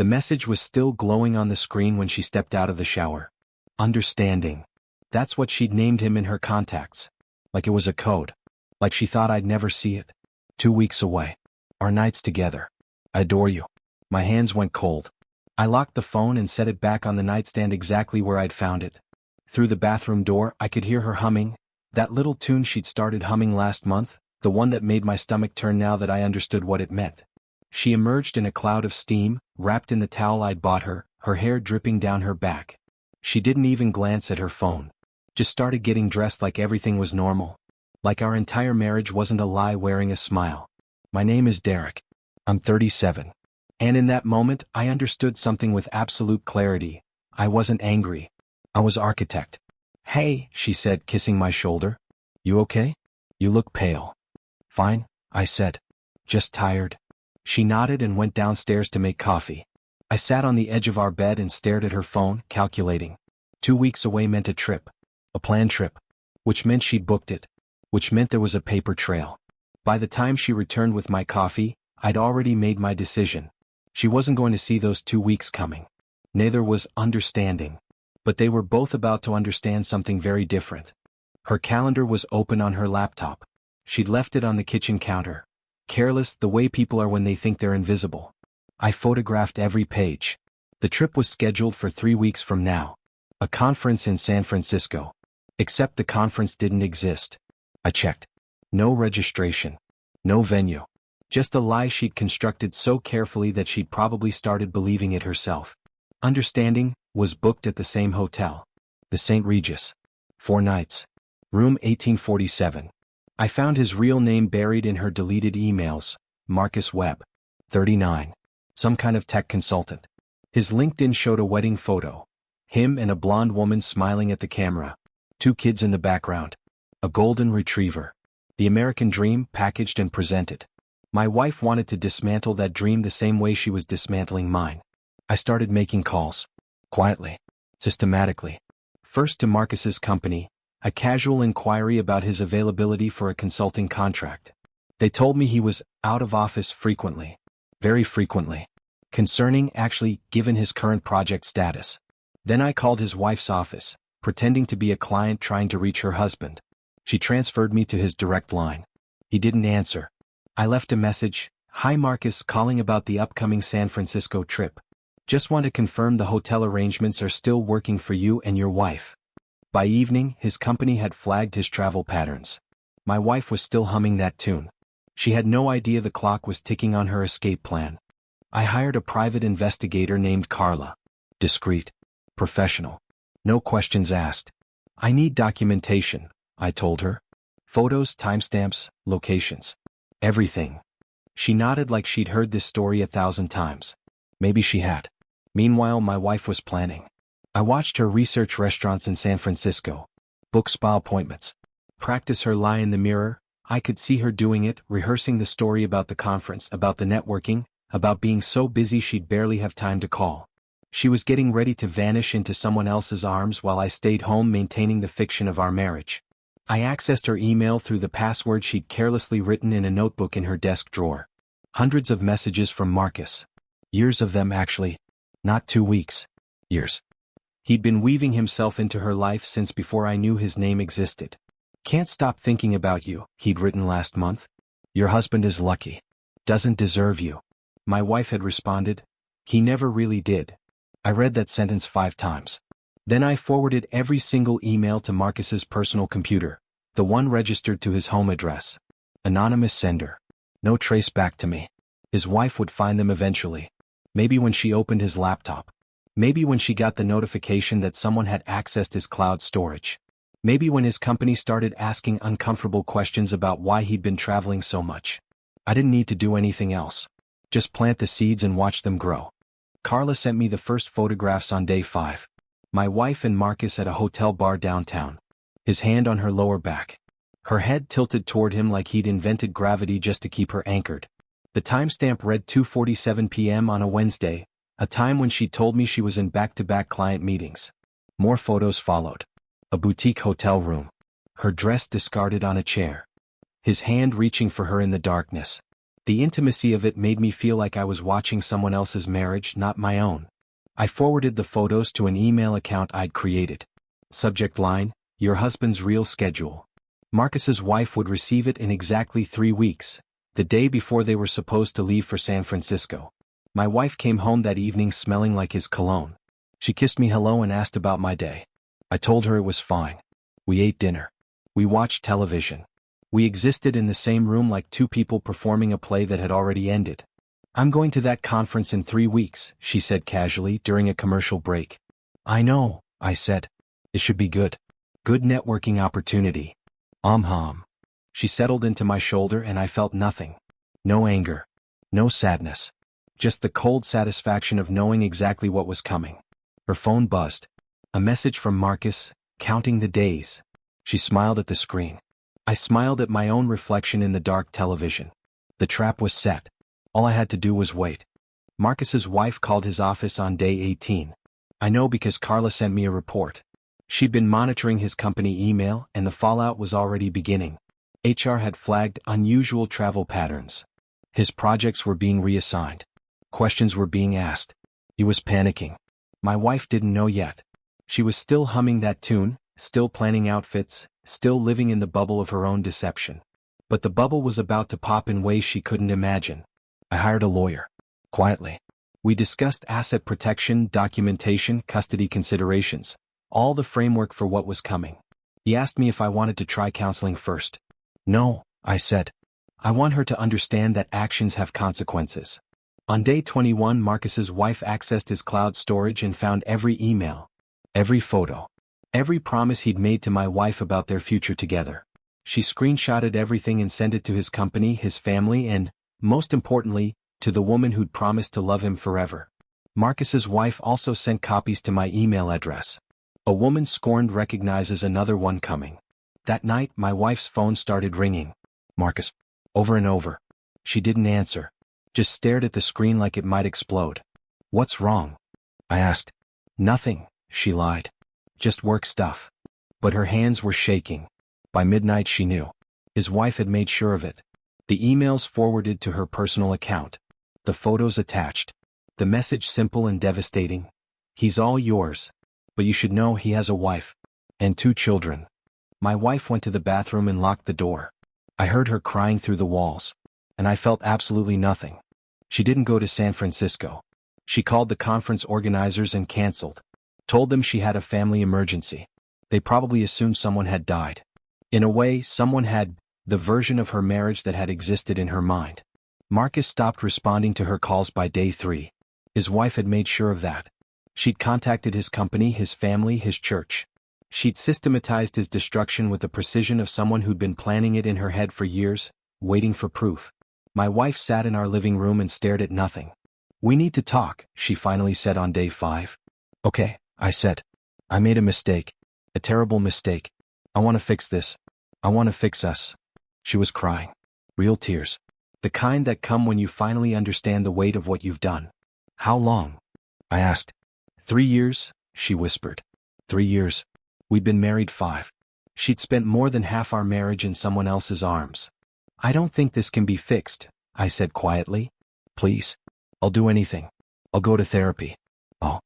The message was still glowing on the screen when she stepped out of the shower. Understanding. That's what she'd named him in her contacts. Like it was a code. Like she thought I'd never see it. 2 weeks away. Our nights together. I adore you. My hands went cold. I locked the phone and set it back on the nightstand exactly where I'd found it. Through the bathroom door, I could hear her humming, that little tune she'd started humming last month, the one that made my stomach turn now that I understood what it meant. She emerged in a cloud of steam, wrapped in the towel I'd bought her hair dripping down her back. She didn't even glance at her phone. Just started getting dressed like everything was normal. Like our entire marriage wasn't a lie wearing a smile. My name is Derek. I'm 37. And in that moment, I understood something with absolute clarity. I wasn't angry. I was architect. Hey, she said, kissing my shoulder. You okay? You look pale. Fine, I said. Just tired. She nodded and went downstairs to make coffee. I sat on the edge of our bed and stared at her phone, calculating. 2 weeks away meant a trip. A planned trip. Which meant she'd booked it. Which meant there was a paper trail. By the time she returned with my coffee, I'd already made my decision. She wasn't going to see those 2 weeks coming. Neither was understanding. But they were both about to understand something very different. Her calendar was open on her laptop. She'd left it on the kitchen counter. Careless, the way people are when they think they're invisible. I photographed every page. The trip was scheduled for 3 weeks from now. A conference in San Francisco. Except the conference didn't exist. I checked. No registration. No venue. Just a lie she'd constructed so carefully that she'd probably started believing it herself. Understanding was booked at the same hotel. The St. Regis. 4 nights. Room 1847. I found his real name buried in her deleted emails. Marcus Webb. 39. Some kind of tech consultant. His LinkedIn showed a wedding photo. Him and a blonde woman smiling at the camera. 2 kids in the background. A golden retriever. The American dream packaged and presented. My wife wanted to dismantle that dream the same way she was dismantling mine. I started making calls. Quietly. Systematically. First to Marcus's company, a casual inquiry about his availability for a consulting contract. They told me he was out of office frequently. Very frequently. Concerning, actually, given his current project status. Then I called his wife's office, pretending to be a client trying to reach her husband. She transferred me to his direct line. He didn't answer. I left a message. Hi Marcus, calling about the upcoming San Francisco trip. Just want to confirm the hotel arrangements are still working for you and your wife. By evening, his company had flagged his travel patterns. My wife was still humming that tune. She had no idea the clock was ticking on her escape plan. I hired a private investigator named Carla. Discreet. Professional. No questions asked. I need documentation, I told her. Photos, timestamps, locations. Everything. She nodded like she'd heard this story 1,000 times. Maybe she had. Meanwhile, my wife was planning. I watched her research restaurants in San Francisco. Book spa appointments. Practice her lie in the mirror. I could see her doing it, rehearsing the story about the conference, about the networking, about being so busy she'd barely have time to call. She was getting ready to vanish into someone else's arms while I stayed home maintaining the fiction of our marriage. I accessed her email through the password she'd carelessly written in a notebook in her desk drawer. Hundreds of messages from Marcus. Years of them, actually. Not 2 weeks. Years. He'd been weaving himself into her life since before I knew his name existed. Can't stop thinking about you, he'd written last month. Your husband is lucky. Doesn't deserve you. My wife had responded. He never really did. I read that sentence 5 times. Then I forwarded every single email to Marcus's personal computer, the one registered to his home address. Anonymous sender. No trace back to me. His wife would find them eventually. Maybe when she opened his laptop. Maybe when she got the notification that someone had accessed his cloud storage. Maybe when his company started asking uncomfortable questions about why he'd been traveling so much. I didn't need to do anything else. Just plant the seeds and watch them grow. Carla sent me the first photographs on day 5. My wife and Marcus at a hotel bar downtown. His hand on her lower back. Her head tilted toward him like he'd invented gravity just to keep her anchored. The timestamp read 2:47 p.m. on a Wednesday, a time when she told me she was in back-to-back client meetings. More photos followed. A boutique hotel room. Her dress discarded on a chair. His hand reaching for her in the darkness. The intimacy of it made me feel like I was watching someone else's marriage, not my own. I forwarded the photos to an email account I'd created. Subject line, "Your husband's real schedule." Marcus's wife would receive it in exactly 3 weeks, the day before they were supposed to leave for San Francisco. My wife came home that evening smelling like his cologne. She kissed me hello and asked about my day. I told her it was fine. We ate dinner. We watched television. We existed in the same room like two people performing a play that had already ended. "I'm going to that conference in 3 weeks," she said casually during a commercial break. "I know," I said. "It should be good. Good networking opportunity." Hum. She settled into my shoulder and I felt nothing. No anger. No sadness. Just the cold satisfaction of knowing exactly what was coming. Her phone buzzed. A message from Marcus, counting the days. She smiled at the screen. I smiled at my own reflection in the dark television. The trap was set. All I had to do was wait. Marcus's wife called his office on day 18. I know because Carla sent me a report. She'd been monitoring his company email and the fallout was already beginning. HR had flagged unusual travel patterns. His projects were being reassigned. Questions were being asked. He was panicking. My wife didn't know yet. She was still humming that tune, still planning outfits, still living in the bubble of her own deception. But the bubble was about to pop in ways she couldn't imagine. I hired a lawyer. Quietly. We discussed asset protection, documentation, custody considerations, all the framework for what was coming. He asked me if I wanted to try counseling first. "No," I said. "I want her to understand that actions have consequences." On day 21, Marcus's wife accessed his cloud storage and found every email, every photo, every promise he'd made to my wife about their future together. She screenshotted everything and sent it to his company, his family, and, most importantly, to the woman who'd promised to love him forever. Marcus's wife also sent copies to my email address. A woman scorned recognizes another one coming. That night, my wife's phone started ringing. "Marcus." Over and over. She didn't answer. Just stared at the screen like it might explode. "What's wrong?" I asked. "Nothing," she lied. "Just work stuff." But her hands were shaking. By midnight she knew. His wife had made sure of it. The emails forwarded to her personal account. The photos attached. The message simple and devastating. "He's all yours. But you should know he has a wife. And 2 children." My wife went to the bathroom and locked the door. I heard her crying through the walls. And I felt absolutely nothing. She didn't go to San Francisco. She called the conference organizers and canceled. Told them she had a family emergency. They probably assumed someone had died. In a way, someone had, the version of her marriage that had existed in her mind. Marcus stopped responding to her calls by day 3. His wife had made sure of that. She'd contacted his company, his family, his church. She'd systematized his destruction with the precision of someone who'd been planning it in her head for years, waiting for proof. My wife sat in our living room and stared at nothing. "We need to talk," she finally said on day 5. "Okay," I said. "I made a mistake. A terrible mistake. I want to fix this. I want to fix us." She was crying. Real tears. The kind that come when you finally understand the weight of what you've done. "How long?" I asked. 3 years, she whispered. 3 years. We'd been married 5. She'd spent more than half our marriage in someone else's arms. "I don't think this can be fixed," I said quietly. "Please. I'll do anything. I'll go to therapy." "Oh.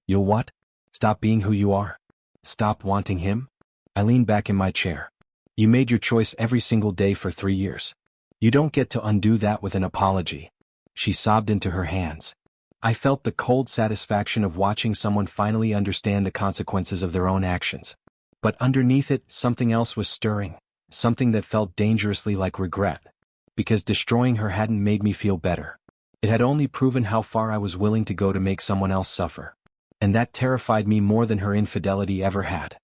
You'll what?" "Stop being who you are. Stop wanting him." I leaned back in my chair. "You made your choice every single day for 3 years. You don't get to undo that with an apology." She sobbed into her hands. I felt the cold satisfaction of watching someone finally understand the consequences of their own actions. But underneath it, something else was stirring, something that felt dangerously like regret. Because destroying her hadn't made me feel better. It had only proven how far I was willing to go to make someone else suffer. And that terrified me more than her infidelity ever had.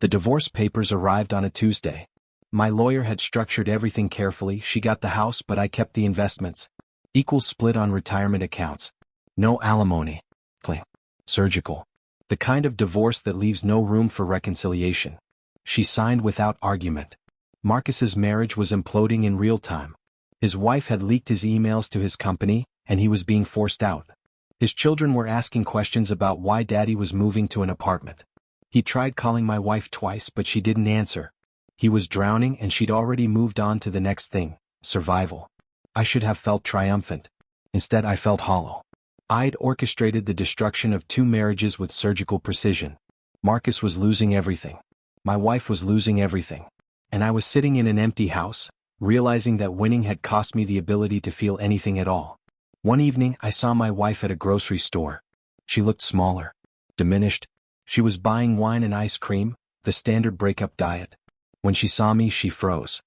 The divorce papers arrived on a Tuesday. My lawyer had structured everything carefully. She got the house, but I kept the investments. Equal split on retirement accounts. No alimony. Clean. Surgical. The kind of divorce that leaves no room for reconciliation. She signed without argument. Marcus's marriage was imploding in real time. His wife had leaked his emails to his company, and he was being forced out. His children were asking questions about why Daddy was moving to an apartment. He tried calling my wife twice, but she didn't answer. He was drowning and she'd already moved on to the next thing, survival. I should have felt triumphant. Instead, I felt hollow. I'd orchestrated the destruction of 2 marriages with surgical precision. Marcus was losing everything. My wife was losing everything. And I was sitting in an empty house, realizing that winning had cost me the ability to feel anything at all. One evening, I saw my wife at a grocery store. She looked smaller, diminished. She was buying wine and ice cream, the standard breakup diet. When she saw me, she froze.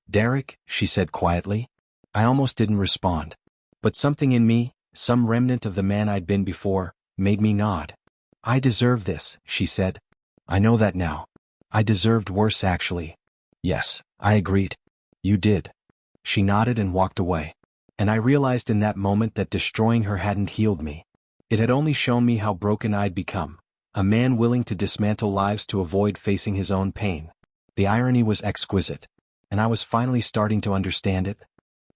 "Derek," she said quietly. I almost didn't respond. But something in me, some remnant of the man I'd been before, made me nod. "I deserve this," she said. "I know that now. I deserved worse, actually." "Yes," I agreed. "You did." She nodded and walked away. And I realized in that moment that destroying her hadn't healed me. It had only shown me how broken I'd become, a man willing to dismantle lives to avoid facing his own pain. The irony was exquisite, and I was finally starting to understand it.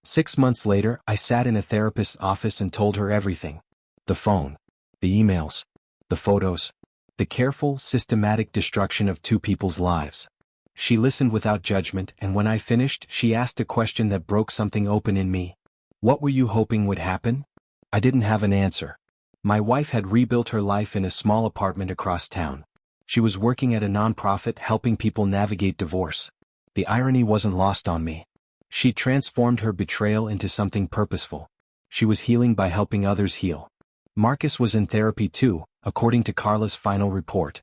6 months later, I sat in a therapist's office and told her everything. The phone, the emails, the photos, the careful, systematic destruction of 2 people's lives. She listened without judgment, and when I finished, she asked a question that broke something open in me. "What were you hoping would happen?" I didn't have an answer. My wife had rebuilt her life in a small apartment across town. She was working at a nonprofit helping people navigate divorce. The irony wasn't lost on me. She transformed her betrayal into something purposeful. She was healing by helping others heal. Marcus was in therapy too, according to Carla's final report.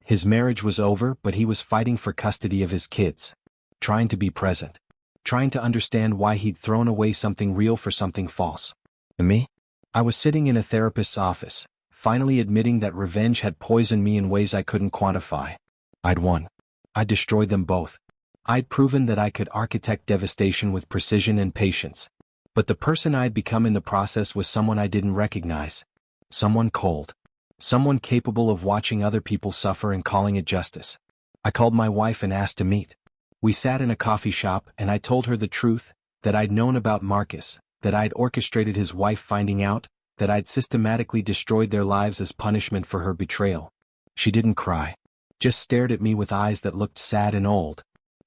His marriage was over, but he was fighting for custody of his kids. Trying to be present. Trying to understand why he'd thrown away something real for something false. And me? I was sitting in a therapist's office, finally admitting that revenge had poisoned me in ways I couldn't quantify. I'd won. I'd destroyed them both. I'd proven that I could architect devastation with precision and patience. But the person I'd become in the process was someone I didn't recognize. Someone cold. Someone capable of watching other people suffer and calling it justice. I called my wife and asked to meet. We sat in a coffee shop and I told her the truth, that I'd known about Marcus, that I'd orchestrated his wife finding out, that I'd systematically destroyed their lives as punishment for her betrayal. She didn't cry. Just stared at me with eyes that looked sad and old.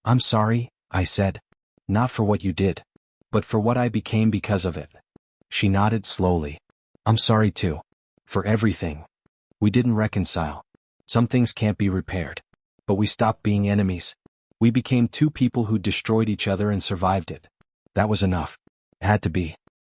"I'm sorry," I said. "Not for what you did, but for what I became because of it." She nodded slowly. "I'm sorry too. For everything. We didn't reconcile. Some things can't be repaired. But we stopped being enemies. We became 2 people who destroyed each other and survived it. That was enough. It had to be."